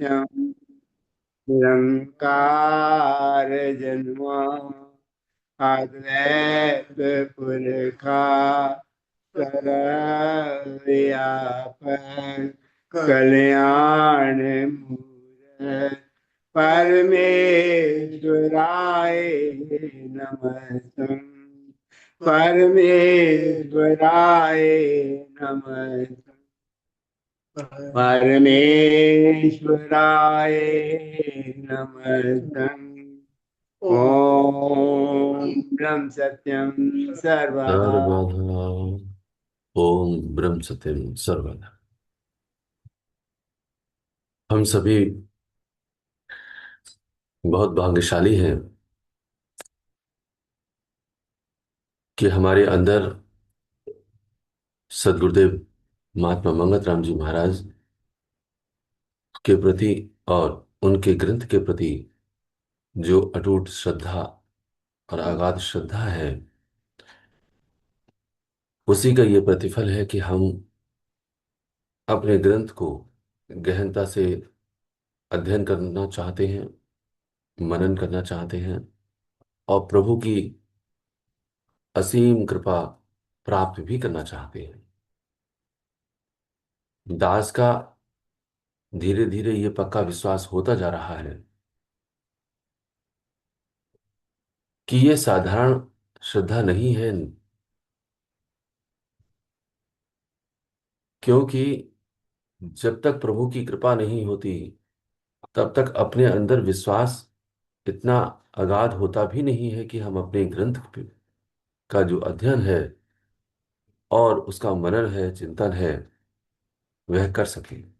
सत्यम निरंकार जन्म अद्वैत पुरखा सर्वव्यापक कल्याण मूर्त परमेश्वराय नमः। परमेश्वराय नमः। परमेश्वराय नमः। ओम ब्रह्म सत्यम सर्वदा। सर्वदा। ओम ब्रह्म सत्यम सर्वदा। हम सभी बहुत भाग्यशाली हैं कि हमारे अंदर सदगुरुदेव महात्मा मंगत राम जी महाराज के प्रति और उनके ग्रंथ के प्रति जो अटूट श्रद्धा और अगाध श्रद्धा है, उसी का ये प्रतिफल है कि हम अपने ग्रंथ को गहनता से अध्ययन करना चाहते हैं, मनन करना चाहते हैं और प्रभु की असीम कृपा प्राप्त भी करना चाहते हैं। दास का धीरे धीरे ये पक्का विश्वास होता जा रहा है कि ये साधारण श्रद्धा नहीं है, क्योंकि जब तक प्रभु की कृपा नहीं होती तब तक अपने अंदर विश्वास इतना अगाध होता भी नहीं है कि हम अपने का जो अध्ययन है और उसका मनन है, चिंतन है, वह कर सकें।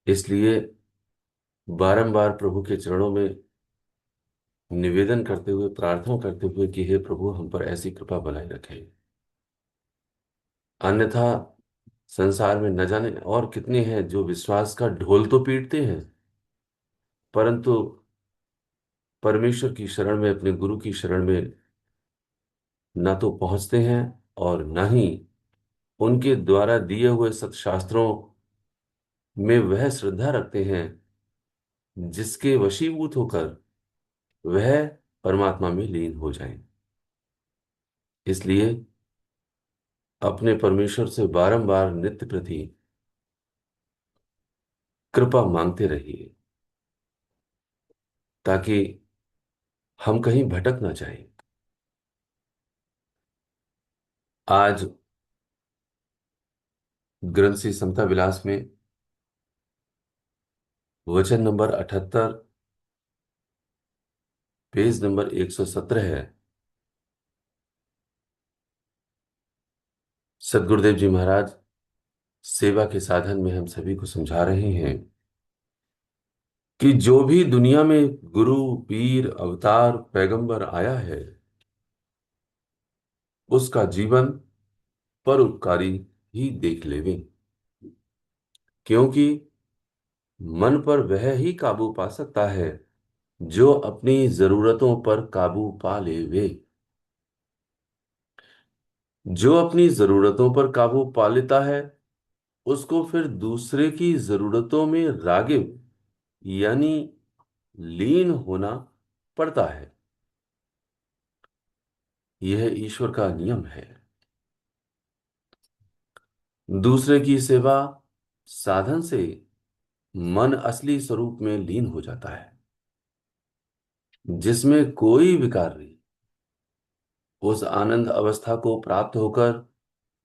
इसलिए बारंबार प्रभु के चरणों में निवेदन करते हुए, प्रार्थना करते हुए कि हे प्रभु, हम पर ऐसी कृपा बनाए रखें। अन्यथा संसार में न जाने और कितने हैं जो विश्वास का ढोल तो पीटते हैं, परंतु परमेश्वर की शरण में, अपने गुरु की शरण में न तो पहुंचते हैं और न ही उनके द्वारा दिए हुए सत्शास्त्रों में वह श्रद्धा रखते हैं जिसके वशीभूत होकर वह परमात्मा में लीन हो जाएं। इसलिए अपने परमेश्वर से बारंबार नित्य प्रति कृपा मांगते रहिए ताकि हम कहीं भटक ना जाएं। आज ग्रंथ श्री समता विलास में वचन नंबर 78, पेज नंबर 117 है। सदगुरुदेव जी महाराज सेवा के साधन में हम सभी को समझा रहे हैं कि जो भी दुनिया में गुरु, पीर, अवतार, पैगंबर आया है, उसका जीवन परोपकारी ही देख लेवे, क्योंकि मन पर वह ही काबू पा सकता है जो अपनी जरूरतों पर काबू पा लेवे। जो अपनी जरूरतों पर काबू पा लेता है, उसको फिर दूसरे की जरूरतों में रागिब यानी लीन होना पड़ता है। यह ईश्वर का नियम है। दूसरे की सेवा साधन से मन असली स्वरूप में लीन हो जाता है, जिसमें कोई विकार नहीं। उस आनंद अवस्था को प्राप्त होकर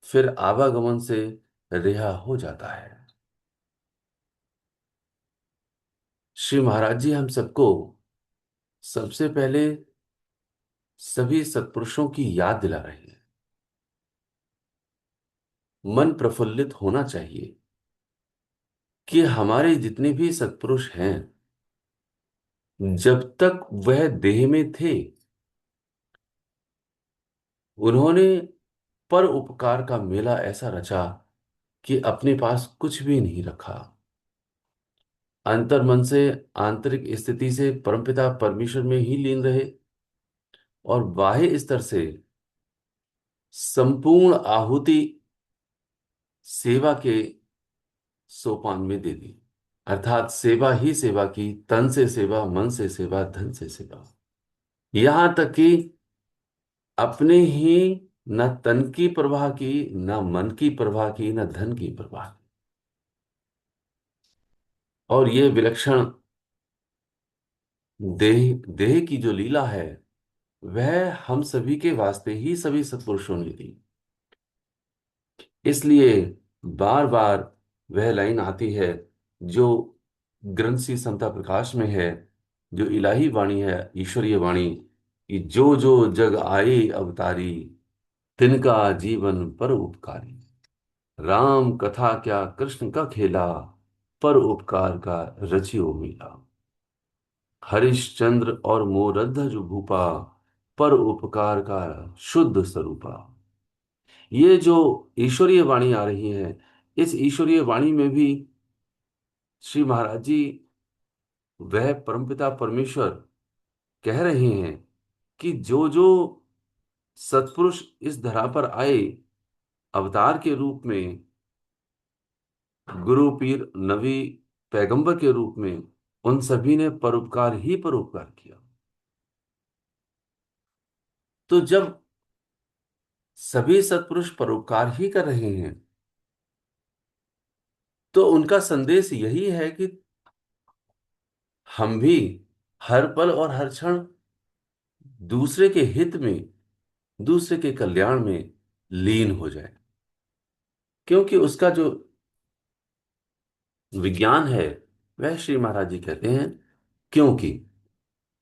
फिर आवागमन से रिहा हो जाता है। श्री महाराज जी हम सबको सबसे पहले सभी सत्पुरुषों की याद दिला रहे हैं। मन प्रफुल्लित होना चाहिए कि हमारे जितने भी सत्पुरुष हैं, जब तक वह देह में थे, उन्होंने पर उपकार का मेला ऐसा रचा कि अपने पास कुछ भी नहीं रखा। अंतर्मन से, आंतरिक स्थिति से परमपिता परमेश्वर में ही लीन रहे और बाह्य स्तर से संपूर्ण आहुति सेवा के सोपान में दे दी। अर्थात सेवा ही सेवा की, तन से सेवा, मन से सेवा, धन से सेवा। यहां तक कि अपने ही न तन की परवाह की, न मन की परवाह की, न धन की परवाह की। और ये विलक्षण देह देह की जो लीला है, वह हम सभी के वास्ते ही सभी सत्पुरुषों ने दी। इसलिए बार बार वह लाइन आती है जो ग्रंथ श्री समता प्रकाश में है, जो इलाही वाणी है, ईश्वरीय वाणी, कि जो जो जग आए अवतारी, तिनका जीवन पर उपकारी। राम कथा क्या कृष्ण का खेला, पर उपकार का रचियो मिला। हरिश्चंद्र और मोरध्वज भूपा, पर उपकार का शुद्ध स्वरूपा। ये जो ईश्वरीय वाणी आ रही है, इस ईश्वरीय वाणी में भी श्री महाराज जी, वह परमपिता परमेश्वर कह रहे हैं कि जो जो सत्पुरुष इस धरा पर आए अवतार के रूप में, गुरु पीर नबी पैगंबर के रूप में, उन सभी ने परोपकार ही परोपकार किया। तो जब सभी सत्पुरुष परोपकार ही कर रहे हैं, तो उनका संदेश यही है कि हम भी हर पल और हर क्षण दूसरे के हित में, दूसरे के कल्याण में लीन हो जाए। क्योंकि उसका जो विज्ञान है, वह श्री महाराज जी कहते हैं, क्योंकि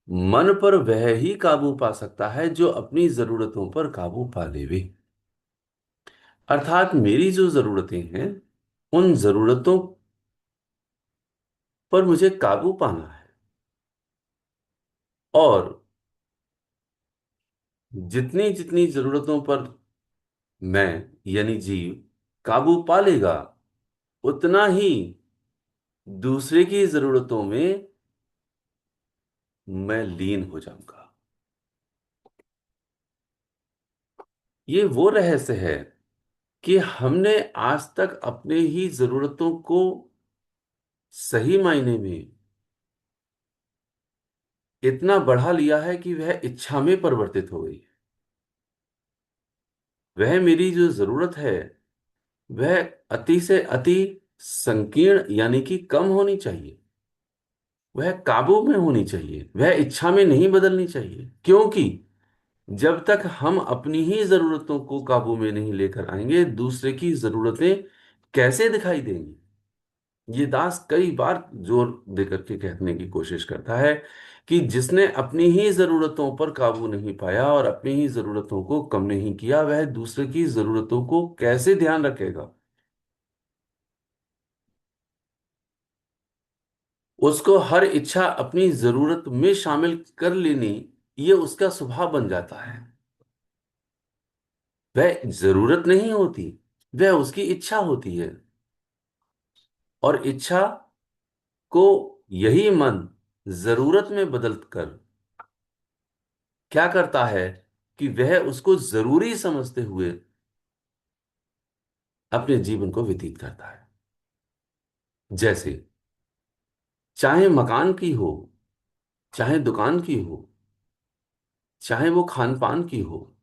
मन पर वह ही काबू पा सकता है जो अपनी जरूरतों पर काबू पा लेवे। अर्थात मेरी जो जरूरतें हैं, उन जरूरतों पर मुझे काबू पाना है। और जितनी जितनी जरूरतों पर मैं, यानी जीव, काबू पा लेगा, उतना ही दूसरे की जरूरतों में मैं लीन हो जाऊंगा। ये वो रहस्य है कि हमने आज तक अपने ही जरूरतों को सही मायने में इतना बढ़ा लिया है कि वह इच्छा में परिवर्तित हो गई। वह मेरी जो जरूरत है, वह अति से अति संकीर्ण, यानी कि कम होनी चाहिए। वह काबू में होनी चाहिए, वह इच्छा में नहीं बदलनी चाहिए। क्योंकि जब तक हम अपनी ही जरूरतों को काबू में नहीं लेकर आएंगे, दूसरे की जरूरतें कैसे दिखाई देंगी। ये दास कई बार जोर देकर के कहने की कोशिश करता है कि जिसने अपनी ही जरूरतों पर काबू नहीं पाया और अपनी ही जरूरतों को कम नहीं किया, वह दूसरे की जरूरतों को कैसे ध्यान रखेगा। उसको हर इच्छा अपनी जरूरत में शामिल कर लेनी, ये उसका स्वभाव बन जाता है। वह जरूरत नहीं होती, वह उसकी इच्छा होती है। और इच्छा को यही मन जरूरत में बदल कर क्या करता है कि वह उसको जरूरी समझते हुए अपने जीवन को व्यतीत करता है। जैसे चाहे मकान की हो, चाहे दुकान की हो, चाहे वो खान पान की हो,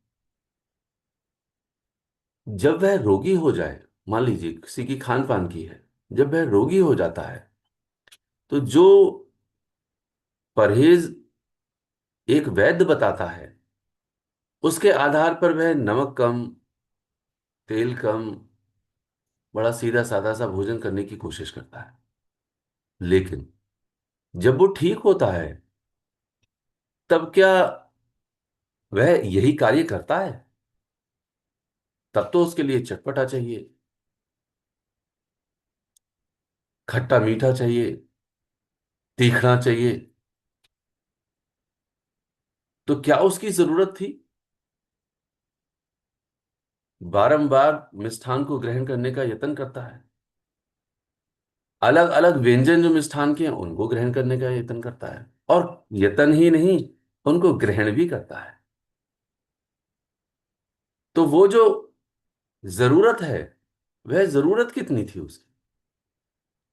जब वह रोगी हो जाए, मान लीजिए किसी की खान पान की है, जब वह रोगी हो जाता है, तो जो परहेज एक वैद्य बताता है, उसके आधार पर वह नमक कम, तेल कम, बड़ा सीधा साधा सा भोजन करने की कोशिश करता है। लेकिन जब वो ठीक होता है, तब क्या वह यही कार्य करता है? तब तो उसके लिए चटपटा चाहिए, खट्टा मीठा चाहिए, तीखना चाहिए। तो क्या उसकी जरूरत थी? बारंबार मिष्ठान को ग्रहण करने का यत्न करता है, अलग अलग व्यंजन जो मिष्ठान के हैं उनको ग्रहण करने का यत्न करता है, और यत्न ही नहीं, उनको ग्रहण भी करता है। तो वो जो जरूरत है, वह जरूरत कितनी थी उसकी?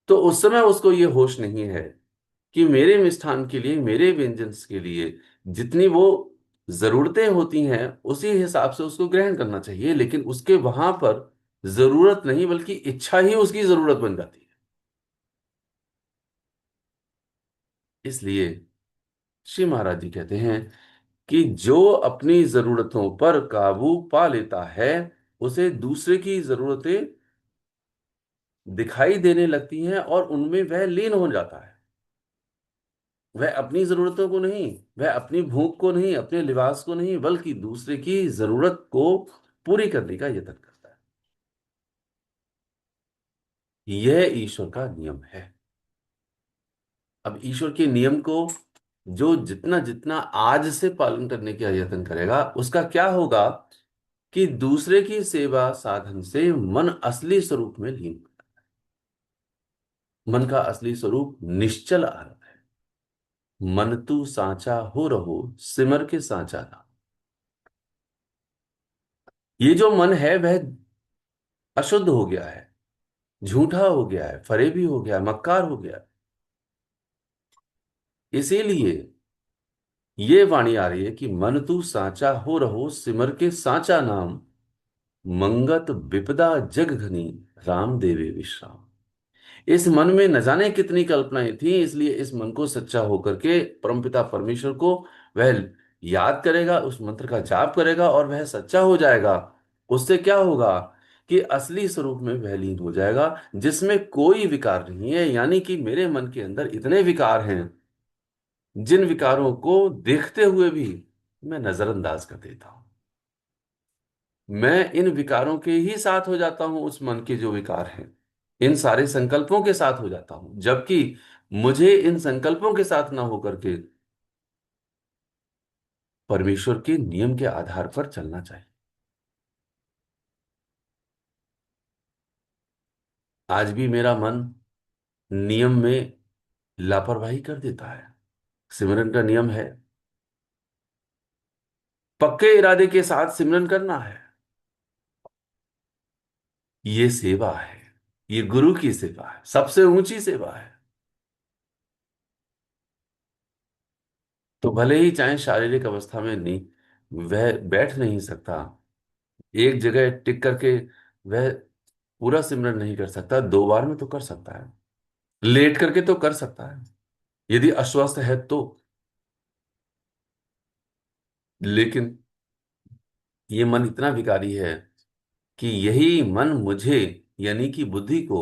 तो उस समय उसको ये होश नहीं है कि मेरे मिष्ठान के लिए, मेरे व्यंजन के लिए जितनी वो जरूरतें होती हैं उसी हिसाब से उसको ग्रहण करना चाहिए, लेकिन उसके वहां पर जरूरत नहीं बल्कि इच्छा ही उसकी जरूरत बन जाती है। इसलिए श्री महाराज जी कहते हैं कि जो अपनी जरूरतों पर काबू पा लेता है, उसे दूसरे की जरूरतें दिखाई देने लगती हैं और उनमें वह लीन हो जाता है। वह अपनी जरूरतों को नहीं, वह अपनी भूख को नहीं, अपने लिबास को नहीं, बल्कि दूसरे की जरूरत को पूरी करने का यत्न करता है। यह ईश्वर का नियम है। अब ईश्वर के नियम को जो जितना जितना आज से पालन करने का यत्न करेगा, उसका क्या होगा कि दूसरे की सेवा साधन से मन असली स्वरूप में लीन। मन का असली स्वरूप निश्चल आनंद है। मन तू सांचा हो रहो, सिमर के सांचा ना। ये जो मन है वह अशुद्ध हो गया है, झूठा हो गया है, फरेबी हो गया है, मक्कार हो गया है। इसीलिए ये वाणी आ रही है कि मन तू सांचा हो रहो, सिमर के सांचा नाम, मंगत विपदा जग घनी, राम देवे विश्राम। इस मन में न जाने कितनी कल्पनाएं थी, इसलिए इस मन को सच्चा होकर के परमपिता परमेश्वर को वह याद करेगा, उस मंत्र का जाप करेगा और वह सच्चा हो जाएगा। उससे क्या होगा कि असली स्वरूप में वह लीन हो जाएगा, जिसमें कोई विकार नहीं है। यानी कि मेरे मन के अंदर इतने विकार हैं जिन विकारों को देखते हुए भी मैं नजरअंदाज कर देता हूं। मैं इन विकारों के ही साथ हो जाता हूं, उस मन के जो विकार हैं इन सारे संकल्पों के साथ हो जाता हूं, जबकि मुझे इन संकल्पों के साथ ना होकर के परमेश्वर के नियम के आधार पर चलना चाहिए। आज भी मेरा मन नियम में लापरवाही कर देता है। सिमरन का नियम है, पक्के इरादे के साथ सिमरन करना है। ये सेवा है, ये गुरु की सेवा है, सबसे ऊंची सेवा है। तो भले ही चाहे शारीरिक अवस्था में नहीं, वह बैठ नहीं सकता एक जगह टिक करके, वह पूरा सिमरन नहीं कर सकता, 2 बार में तो कर सकता है, लेट करके तो कर सकता है यदि अस्वस्थ है तो। लेकिन ये मन इतना विकारी है कि यही मन मुझे, यानी कि बुद्धि को,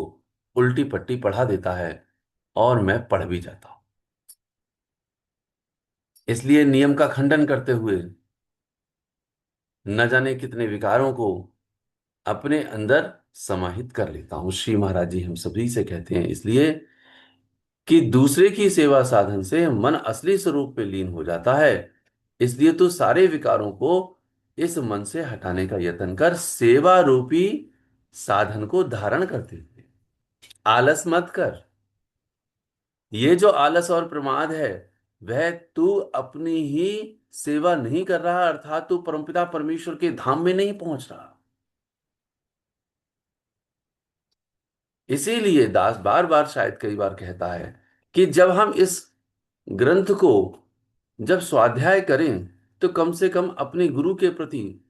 उल्टी पट्टी पढ़ा देता है और मैं पढ़ भी जाता हूं। इसलिए नियम का खंडन करते हुए न जाने कितने विकारों को अपने अंदर समाहित कर लेता हूं। श्री महाराज जी हम सभी से कहते हैं इसलिए कि दूसरे की सेवा साधन से मन असली स्वरूप में लीन हो जाता है। इसलिए तो सारे विकारों को इस मन से हटाने का यत्न कर, सेवा रूपी साधन को धारण करते हुए। आलस मत कर। ये जो आलस और प्रमाद है, वह तू अपनी ही सेवा नहीं कर रहा, अर्थात तू परमपिता परमेश्वर के धाम में नहीं पहुंच रहा। इसीलिए दास बार बार, शायद कई बार कहता है कि जब हम इस ग्रंथ को जब स्वाध्याय करें, तो कम से कम अपने गुरु के प्रति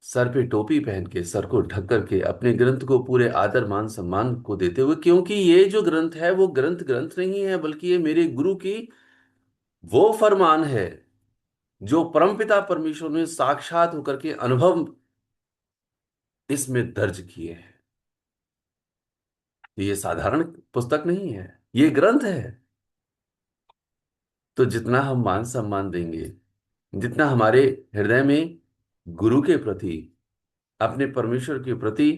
सर पे टोपी पहन के, सर को ढक करके, अपने ग्रंथ को पूरे आदर मान सम्मान को देते हुए, क्योंकि ये जो ग्रंथ है वो ग्रंथ ग्रंथ नहीं है, बल्कि ये मेरे गुरु की वो फरमान है जो परमपिता परमेश्वर ने साक्षात होकर के अनुभव इसमें दर्ज किए हैं। ये साधारण पुस्तक नहीं है, ये ग्रंथ है। तो जितना हम मान सम्मान देंगे, जितना हमारे हृदय में गुरु के प्रति, अपने परमेश्वर के प्रति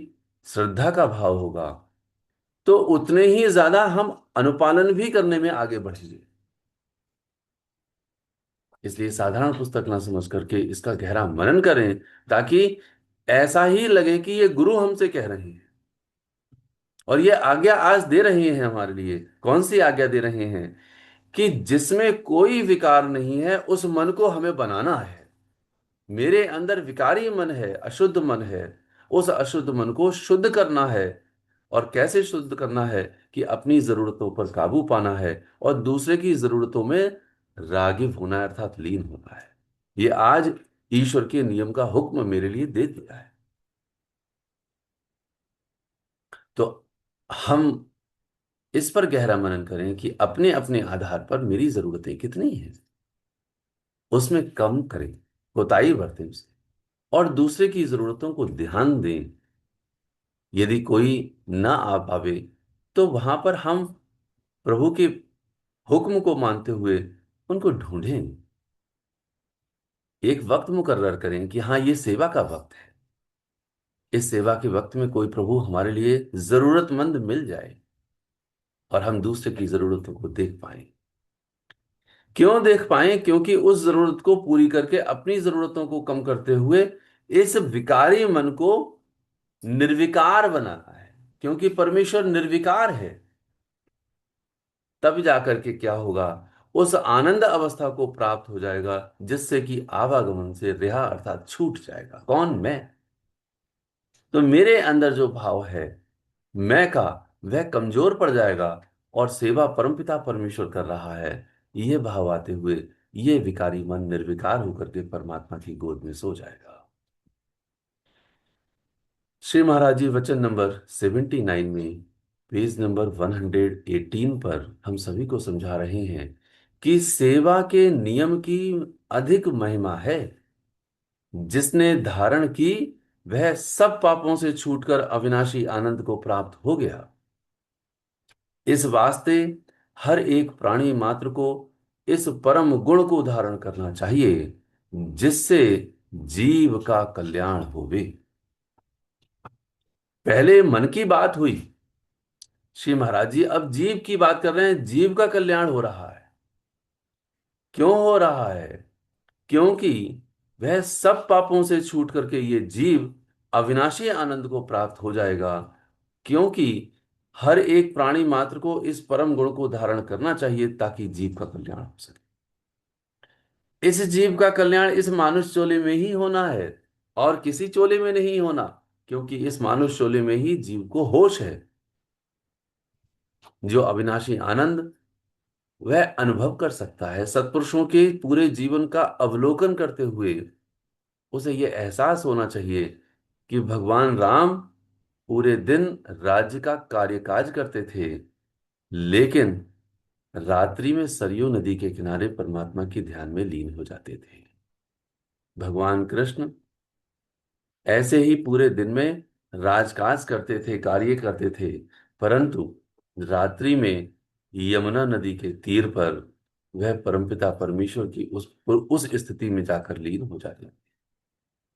श्रद्धा का भाव होगा, तो उतने ही ज्यादा हम अनुपालन भी करने में आगे बढ़ेंगे। इसलिए साधारण पुस्तक ना समझ करके इसका गहरा मनन करें, ताकि ऐसा ही लगे कि ये गुरु हमसे कह रहे हैं और ये आज्ञा आज दे रहे हैं हमारे लिए। कौन सी आज्ञा दे रहे हैं? कि जिसमें कोई विकार नहीं है उस मन को हमें बनाना है। मेरे अंदर विकारी मन है, अशुद्ध मन है, उस अशुद्ध मन को शुद्ध करना है। और कैसे शुद्ध करना है कि अपनी जरूरतों पर काबू पाना है और दूसरे की जरूरतों में रागिब होना है, अर्थात लीन होना है। ये आज ईश्वर के नियम का हुक्म मेरे लिए दे दिया है। तो हम इस पर गहरा मनन करें कि अपने अपने आधार पर मेरी जरूरतें कितनी हैं, उसमें कम करें, कोताही बरतें उसे, और दूसरे की जरूरतों को ध्यान दें। यदि कोई ना आ पावे तो वहां पर हम प्रभु के हुक्म को मानते हुए उनको ढूंढें। एक वक्त मुकर्रर करें कि हाँ, ये सेवा का वक्त है। इस सेवा के वक्त में कोई प्रभु हमारे लिए जरूरतमंद मिल जाए और हम दूसरे की जरूरतों को देख पाएं। क्यों देख पाएं? क्योंकि उस जरूरत को पूरी करके अपनी जरूरतों को कम करते हुए इस विकारी मन को निर्विकार बनाना है। क्योंकि परमेश्वर निर्विकार है। तब जाकर के क्या होगा? उस आनंद अवस्था को प्राप्त हो जाएगा जिससे कि आवागमन से रिहा अर्थात छूट जाएगा। कौन? मैं। तो मेरे अंदर जो भाव है मैं का, वह कमजोर पड़ जाएगा और सेवा परमपिता परमेश्वर कर रहा है, यह भाव आते हुए यह विकारी मन निर्विकार होकर के परमात्मा की गोद में सो जाएगा। श्री महाराज जी वचन नंबर 79 में पेज नंबर 118 पर हम सभी को समझा रहे हैं कि सेवा के नियम की अधिक महिमा है। जिसने धारण की वह सब पापों से छूटकर अविनाशी आनंद को प्राप्त हो गया। इस वास्ते हर एक प्राणी मात्र को इस परम गुण को धारण करना चाहिए जिससे जीव का कल्याण होवे। पहले मन की बात हुई, श्री महाराज जी अब जीव की बात कर रहे हैं। जीव का कल्याण हो रहा है। क्यों हो रहा है? क्योंकि वह सब पापों से छूट करके ये जीव अविनाशी आनंद को प्राप्त हो जाएगा। क्योंकि हर एक प्राणी मात्र को इस परम गुण को धारण करना चाहिए ताकि जीव का कल्याण हो सके। इस जीव का कल्याण इस मानुष चोले में ही होना है और किसी चोले में नहीं होना। क्योंकि इस मानुष चोले में ही जीव को होश है। जो अविनाशी आनंद वह अनुभव कर सकता है सत्पुरुषों के पूरे जीवन का अवलोकन करते हुए उसे यह एहसास होना चाहिए कि भगवान राम पूरे दिन राज्य का कार्यकाज करते थे, लेकिन रात्रि में सरयू नदी के किनारे परमात्मा के ध्यान में लीन हो जाते थे। भगवान कृष्ण ऐसे ही पूरे दिन में राजकाज करते थे, कार्य करते थे, परंतु रात्रि में यमुना नदी के तीर पर वह परमपिता परमेश्वर की उस स्थिति में जाकर लीन हो जाते थे।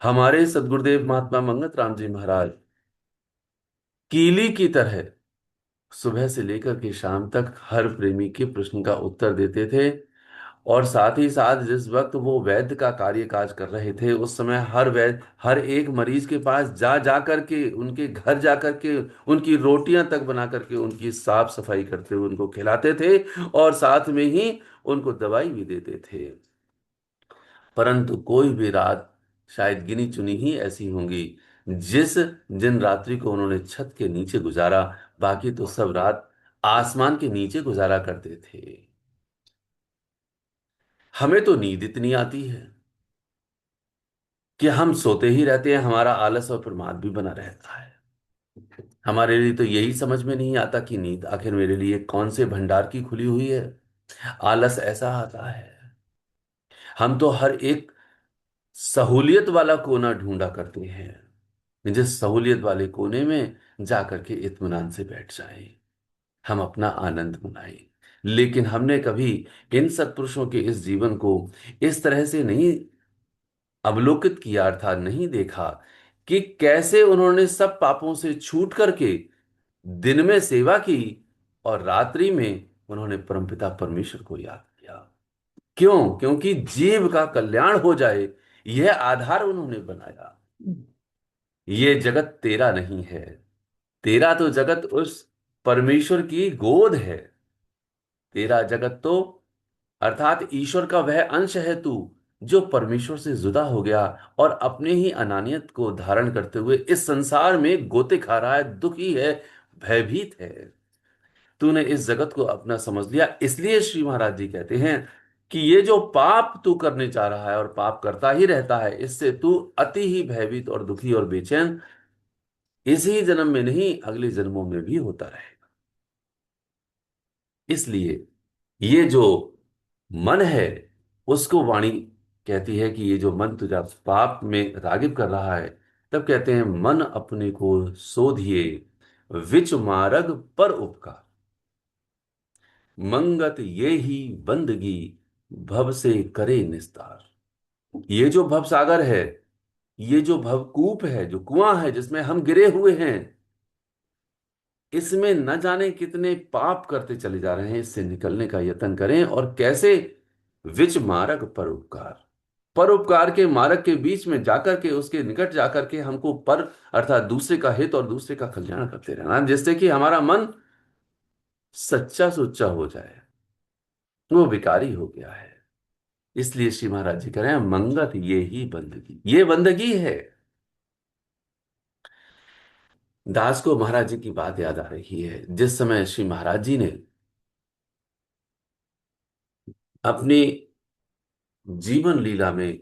हमारे सदगुरुदेव महात्मा मंगत राम जी महाराज कीली की तरह सुबह से लेकर के शाम तक हर प्रेमी के प्रश्न का उत्तर देते थे। और साथ ही साथ जिस वक्त वो वैद्य का कार्य काज कर रहे थे उस समय हर वैद्य हर एक मरीज के पास जा जा करके उनके घर जा करके उनकी रोटियां तक बना करके उनकी साफ सफाई करते हुए उनको खिलाते थे और साथ में ही उनको दवाई भी देते थे। परंतु कोई भी रात, शायद गिनी चुनी ही ऐसी होंगी जिस जिन रात्रि को उन्होंने छत के नीचे गुजारा, बाकी तो सब रात आसमान के नीचे गुजारा करते थे। हमें तो नींद इतनी आती है कि हम सोते ही रहते हैं। हमारा आलस और प्रमाद भी बना रहता है। हमारे लिए तो यही समझ में नहीं आता कि नींद आखिर मेरे लिए कौन से भंडार की खुली हुई है। आलस ऐसा आता है, हम तो हर एक सहूलियत वाला कोना ढूंढा करते हैं जिस सहूलियत वाले कोने में जाकर के इत्मीनान से बैठ जाएं, हम अपना आनंद मनाएं। लेकिन हमने कभी इन सत्पुरुषों के इस जीवन को इस तरह से नहीं अवलोकित किया, अर्थात नहीं देखा कि कैसे उन्होंने सब पापों से छूट करके दिन में सेवा की और रात्रि में उन्होंने परमपिता परमेश्वर को याद किया। क्यों? क्योंकि जीव का कल्याण हो जाए यह आधार उन्होंने बनाया। ये जगत तेरा नहीं है, तेरा तो जगत उस परमेश्वर की गोद है। तेरा जगत तो अर्थात ईश्वर का वह अंश है तू जो परमेश्वर से जुदा हो गया और अपने ही अनानियत को धारण करते हुए इस संसार में गोते खा रहा है, दुखी है, भयभीत है। तूने इस जगत को अपना समझ लिया, इसलिए श्री महाराज जी कहते हैं कि ये जो पाप तू करने जा रहा है और पाप करता ही रहता है, इससे तू अति ही भयभीत और दुखी और बेचैन इसी जन्म में नहीं अगले जन्मों में भी होता रहेगा। इसलिए ये जो मन है, उसको वाणी कहती है कि ये जो मन तुझा पाप में रागिब कर रहा है, तब कहते हैं मन अपने को सोधिए विच मार्ग पर उपकार, मंगत ये ही बंदगी भव से करे निस्तार। ये जो भव सागर है, ये जो भवकूप है, जो कुआं है जिसमें हम गिरे हुए हैं, इसमें न जाने कितने पाप करते चले जा रहे हैं। इससे निकलने का यत्न करें। और कैसे? विच मार्ग परोपकार, परोपकार के मार्ग के बीच में जाकर के, उसके निकट जाकर के हमको पर अर्थात दूसरे का हित और दूसरे का कल्याण करते रहना, जिससे कि हमारा मन सच्चा सुच्चा हो जाए। वो विकारी हो गया है। इसलिए श्री महाराज जी कह रहे हैं मंगत ये ही बंदगी, ये बंदगी है। दास को महाराज जी की बात याद आ रही है। जिस समय श्री महाराज जी ने अपनी जीवन लीला में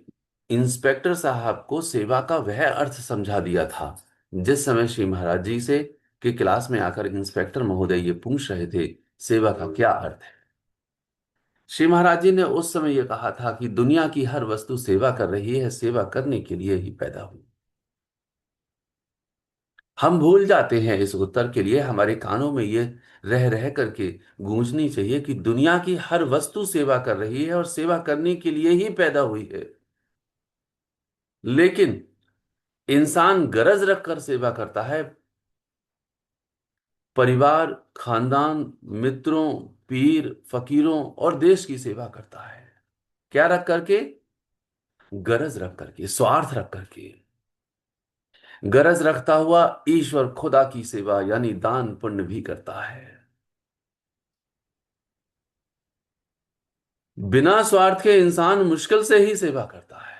इंस्पेक्टर साहब को सेवा का वह अर्थ समझा दिया था, जिस समय श्री महाराज जी से कि क्लास में आकर इंस्पेक्टर महोदय ये पूछ रहे थे सेवा का क्या अर्थ है, श्री महाराज जी ने उस समय यह कहा था कि दुनिया की हर वस्तु सेवा कर रही है, सेवा करने के लिए ही पैदा हुई। हम भूल जाते हैं इस उत्तर के लिए हमारे कानों में ये रह रह करके गूंजनी चाहिए कि दुनिया की हर वस्तु सेवा कर रही है और सेवा करने के लिए ही पैदा हुई है। लेकिन इंसान गरज रखकर सेवा करता है, परिवार, खानदान, मित्रों, पीर, फकीरों और देश की सेवा करता है। क्या रख करके? गरज रख करके, स्वार्थ रख करके। गरज रखता हुआ ईश्वर खुदा की सेवा यानी दान पुण्य भी करता है। बिना स्वार्थ के इंसान मुश्किल से ही सेवा करता है।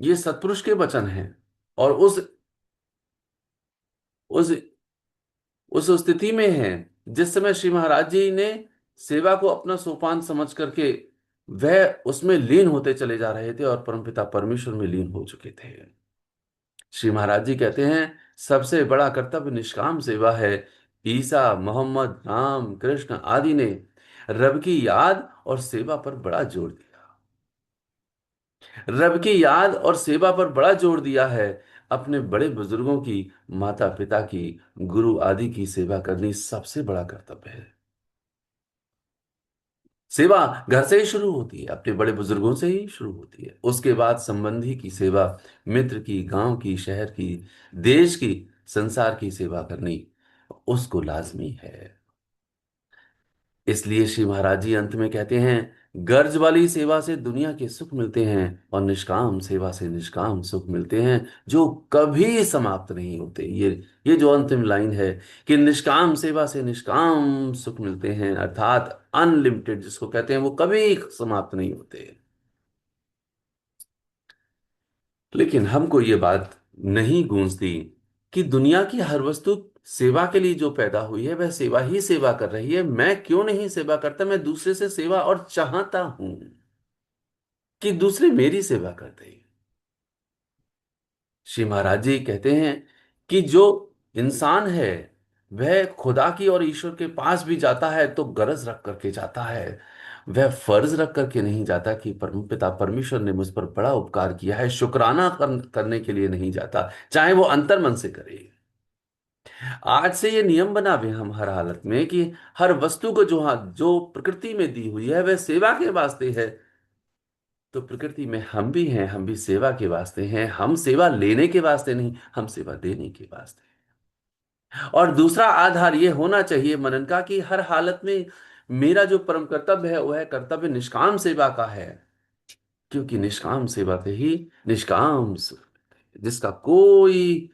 ये सत्पुरुष के वचन हैं। और उस उस स्थिति में है जिस समय श्री महाराज जी ने सेवा को अपना सोपान समझ करके वह उसमें लीन होते चले जा रहे थे और परमपिता परमेश्वर में लीन हो चुके थे। श्री महाराज जी कहते हैं सबसे बड़ा कर्तव्य निष्काम सेवा है। ईसा, मोहम्मद, राम, कृष्ण आदि ने रब की याद और सेवा पर बड़ा जोर दिया। रब की याद और सेवा पर बड़ा जोर दिया है। अपने बड़े बुजुर्गों की, माता पिता की, गुरु आदि की सेवा करनी सबसे बड़ा कर्तव्य है। सेवा घर से ही शुरू होती है, अपने बड़े बुजुर्गों से ही शुरू होती है। उसके बाद संबंधी की सेवा, मित्र की, गांव की, शहर की, देश की, संसार की सेवा करनी उसको लाजमी है। इसलिए श्री महाराज जी अंत में कहते हैं गर्ज वाली सेवा से दुनिया के सुख मिलते हैं और निष्काम सेवा से निष्काम सुख मिलते हैं जो कभी समाप्त नहीं होते। ये जो अंतिम लाइन है कि निष्काम सेवा से निष्काम सुख मिलते हैं, अर्थात अनलिमिटेड जिसको कहते हैं, वो कभी समाप्त नहीं होते। लेकिन हमको ये बात नहीं गूंजती कि दुनिया की हर वस्तु सेवा के लिए जो पैदा हुई है वह सेवा ही सेवा कर रही है। मैं क्यों नहीं सेवा करता? मैं दूसरे से सेवा और चाहता हूं कि दूसरे मेरी सेवा करते हैं। श्री महाराज जी कहते हैं कि जो इंसान है वह खुदा की और ईश्वर के पास भी जाता है तो गरज रख करके जाता है। वह फर्ज रख करके नहीं जाता कि परमपिता परमेश्वर ने मुझ पर बड़ा उपकार किया है, शुक्राना करने के लिए नहीं जाता, चाहे वो अंतर मन से करे। आज से ये नियम बनावे हम हर हालत में कि हर वस्तु को जो प्रकृति में दी हुई है वह सेवा के वास्ते है। तो प्रकृति में हम भी हैं, हम भी सेवा के वास्ते हैं। हम सेवा लेने के वास्ते नहीं, हम सेवा देने के वास्ते हैं। और दूसरा आधार ये होना चाहिए मनन का कि हर हालत में मेरा जो परम कर्तव्य है वह कर्तव्य निष्काम सेवा का है, क्योंकि निष्काम सेवा से ही निष्काम सुख मिलता है, जिसका कोई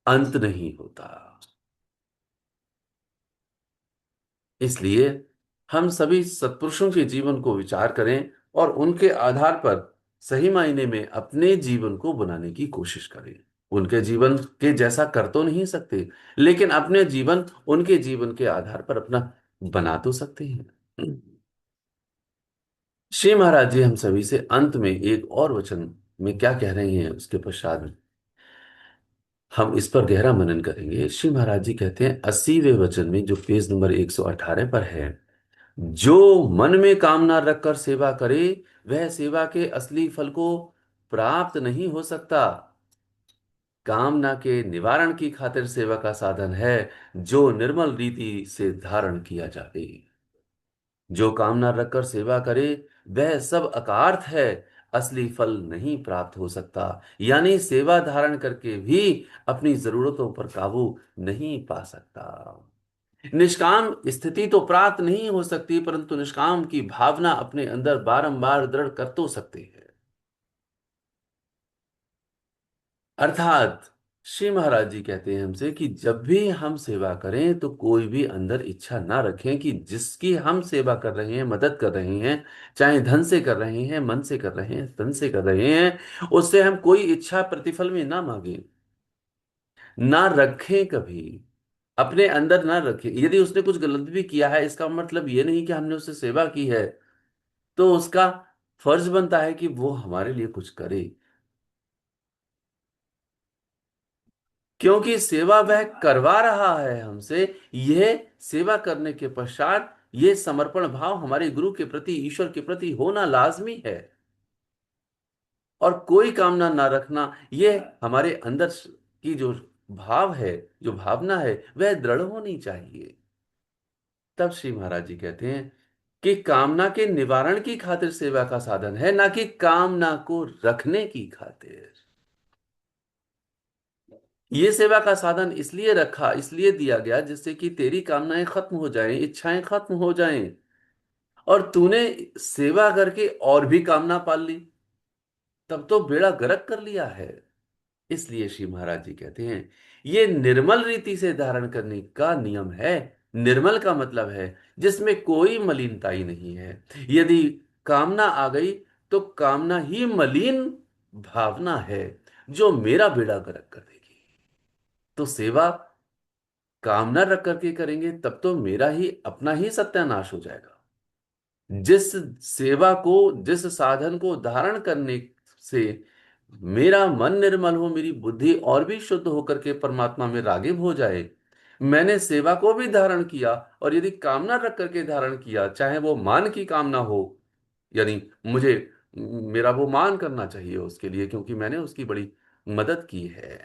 अंत नहीं होता। इसलिए हम सभी सत्पुरुषों के जीवन को विचार करें और उनके आधार पर सही मायने में अपने जीवन को बनाने की कोशिश करें। उनके जीवन के जैसा कर तो नहीं सकते, लेकिन अपने जीवन उनके जीवन के आधार पर अपना बना तो सकते हैं। श्री महाराज जी हम सभी से अंत में एक और वचन में क्या कह रहे हैं उसके पश्चात हम इस पर गहरा मनन करेंगे। श्री महाराज जी कहते हैं 80वें वचन में, जो पेज नंबर 118 पर है, जो मन में कामना रखकर सेवा करे वह सेवा के असली फल को प्राप्त नहीं हो सकता। कामना के निवारण की खातिर सेवा का साधन है जो निर्मल रीति से धारण किया जाए। जो कामना रखकर सेवा करे वह सब अकार्थ है, असली फल नहीं प्राप्त हो सकता। यानी सेवा धारण करके भी अपनी जरूरतों पर काबू नहीं पा सकता। निष्काम स्थिति तो प्राप्त नहीं हो सकती, परंतु निष्काम की भावना अपने अंदर बारंबार दृढ़ कर तो सकते हैं। अर्थात श्री महाराज जी कहते हैं हमसे कि जब भी हम सेवा करें तो कोई भी अंदर इच्छा ना रखें कि जिसकी हम सेवा कर रहे हैं, मदद कर रहे हैं, चाहे धन से कर रहे हैं, मन से कर रहे हैं, तन से कर रहे हैं, उससे हम कोई इच्छा प्रतिफल में ना मांगे, ना रखें कभी, अपने अंदर ना रखें। यदि उसने कुछ गलत भी किया है, इसका मतलब ये नहीं कि हमने उससे सेवा की है तो उसका फर्ज बनता है कि वो हमारे लिए कुछ करे, क्योंकि सेवा वह करवा रहा है हमसे। यह सेवा करने के पश्चात यह समर्पण भाव हमारे गुरु के प्रति, ईश्वर के प्रति होना लाजमी है। और कोई कामना ना रखना, यह हमारे अंदर की जो भाव है, जो भावना है, वह दृढ़ होनी चाहिए। तब श्री महाराज जी कहते हैं कि कामना के निवारण की खातिर सेवा का साधन है, ना कि कामना को रखने की खातिर। ये सेवा का साधन इसलिए रखा, इसलिए दिया गया जिससे कि तेरी कामनाएं खत्म हो जाएं, इच्छाएं खत्म हो जाएं, और तूने सेवा करके और भी कामना पाल ली, तब तो बेड़ा गर्क कर लिया है। इसलिए श्री महाराज जी कहते हैं ये निर्मल रीति से धारण करने का नियम है। निर्मल का मतलब है जिसमें कोई मलिनता ही नहीं है। यदि कामना आ गई तो कामना ही मलिन भावना है जो मेरा बेड़ा गर्क कर देगी। तो सेवा कामना रख करके करेंगे तब तो मेरा ही अपना ही सत्यानाश हो जाएगा। जिस सेवा को, जिस साधन को धारण करने से मेरा मन निर्मल हो, मेरी बुद्धि और भी शुद्ध होकर के परमात्मा में रागिब हो जाए, मैंने सेवा को भी धारण किया, और यदि कामना रख करके धारण किया, चाहे वो मान की कामना हो, यानी मुझे मेरा वो मान करना चाहिए उसके लिए क्योंकि मैंने उसकी बड़ी मदद की है,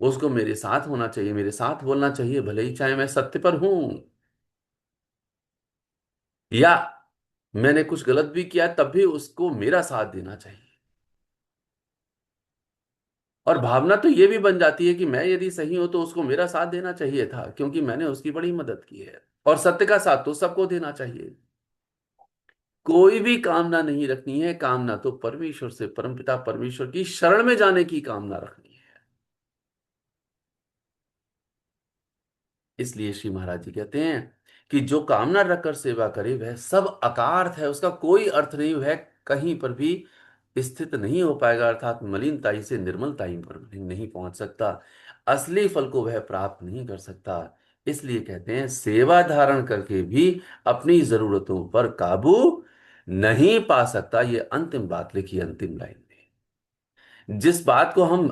उसको मेरे साथ होना चाहिए, मेरे साथ बोलना चाहिए, भले ही चाहे मैं सत्य पर हूं, या मैंने कुछ गलत भी किया तब भी उसको मेरा साथ देना चाहिए। और भावना तो ये भी बन जाती है कि मैं यदि सही हूं तो उसको मेरा साथ देना चाहिए था क्योंकि मैंने उसकी बड़ी मदद की है। और सत्य का साथ तो सबको देना चाहिए। कोई भी कामना नहीं रखनी है, कामना तो परमेश्वर से, परमपिता परमेश्वर की शरण में जाने की कामना रखनी है। इसलिए श्री महाराज जी कहते हैं कि जो कामना रखकर सेवा करे वह सब अकार्थ है, उसका कोई अर्थ नहीं, वह कहीं पर भी स्थित नहीं हो पाएगा, अर्थात मलिनताई से निर्मलताई पर नहीं पहुंच सकता, असली फल को वह प्राप्त नहीं कर सकता। इसलिए कहते हैं सेवा धारण करके भी अपनी जरूरतों पर काबू नहीं पा सकता। ये अंतिम बात लिखी है अंतिम लाइन में, जिस बात को हम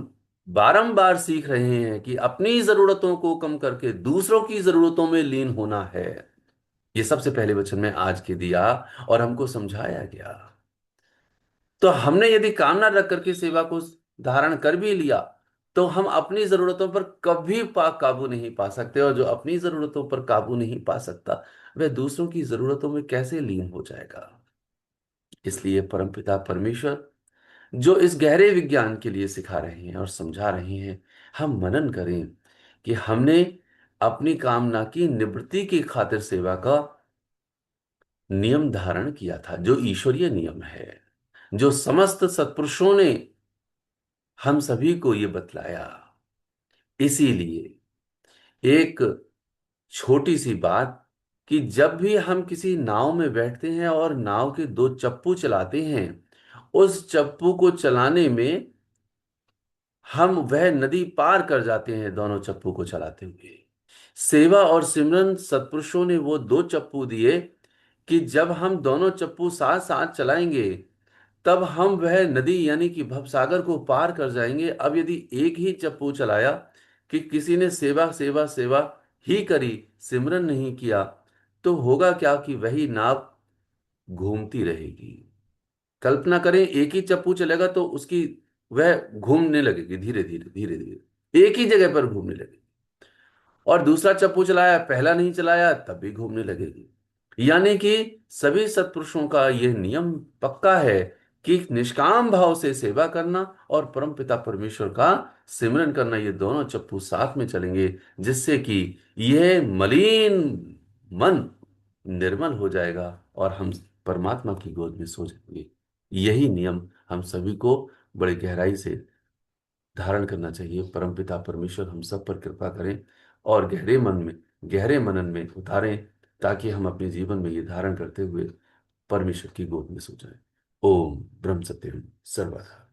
बारंबार सीख रहे हैं कि अपनी जरूरतों को कम करके दूसरों की जरूरतों में लीन होना है। ये सबसे पहले वचन में आज के दिया और हमको समझाया गया। तो हमने यदि कामना रख करके सेवा को धारण कर भी लिया तो हम अपनी जरूरतों पर कभी काबू नहीं पा सकते, और जो अपनी जरूरतों पर काबू नहीं पा सकता वह दूसरों की जरूरतों में कैसे लीन हो जाएगा। इसलिए परमपिता परमेश्वर जो इस गहरे विज्ञान के लिए सिखा रहे हैं और समझा रहे हैं, हम मनन करें कि हमने अपनी कामना की निवृत्ति की खातिर सेवा का नियम धारण किया था, जो ईश्वरीय नियम है, जो समस्त सत्पुरुषों ने हम सभी को ये बतलाया। इसीलिए एक छोटी सी बात, कि जब भी हम किसी नाव में बैठते हैं और नाव के दो चप्पू चलाते हैं, उस चप्पू को चलाने में हम वह नदी पार कर जाते हैं दोनों चप्पू को चलाते हुए। सेवा और सिमरन सत्पुरुषों ने वो दो चप्पू दिए कि जब हम दोनों चप्पू साथ साथ चलाएंगे तब हम वह नदी यानी कि भवसागर को पार कर जाएंगे। अब यदि एक ही चप्पू चलाया कि किसी ने सेवा सेवा सेवा ही करी, सिमरन नहीं किया, तो होगा क्या कि वही नाव घूमती रहेगी। कल्पना करें एक ही चप्पू चलेगा तो उसकी वह घूमने लगेगी, धीरे धीरे धीरे धीरे एक ही जगह पर घूमने लगेगी। और दूसरा चप्पू चलाया, पहला नहीं चलाया, तब भी घूमने लगेगी। यानी कि सभी सत्पुरुषों का यह नियम पक्का है कि निष्काम भाव से सेवा करना और परमपिता परमेश्वर का सिमरन करना, ये दोनों चप्पू साथ में चलेंगे, जिससे कि यह मलिन मन निर्मल हो जाएगा और हम परमात्मा की गोद में सो जाएंगे। यही नियम हम सभी को बड़े गहराई से धारण करना चाहिए। परमपिता परमेश्वर हम सब पर कृपा करें और गहरे मनन में उतारें, ताकि हम अपने जीवन में ये धारण करते हुए परमेश्वर की गोद में सो जाएं। ओम ब्रह्म सत्यम सर्वदा।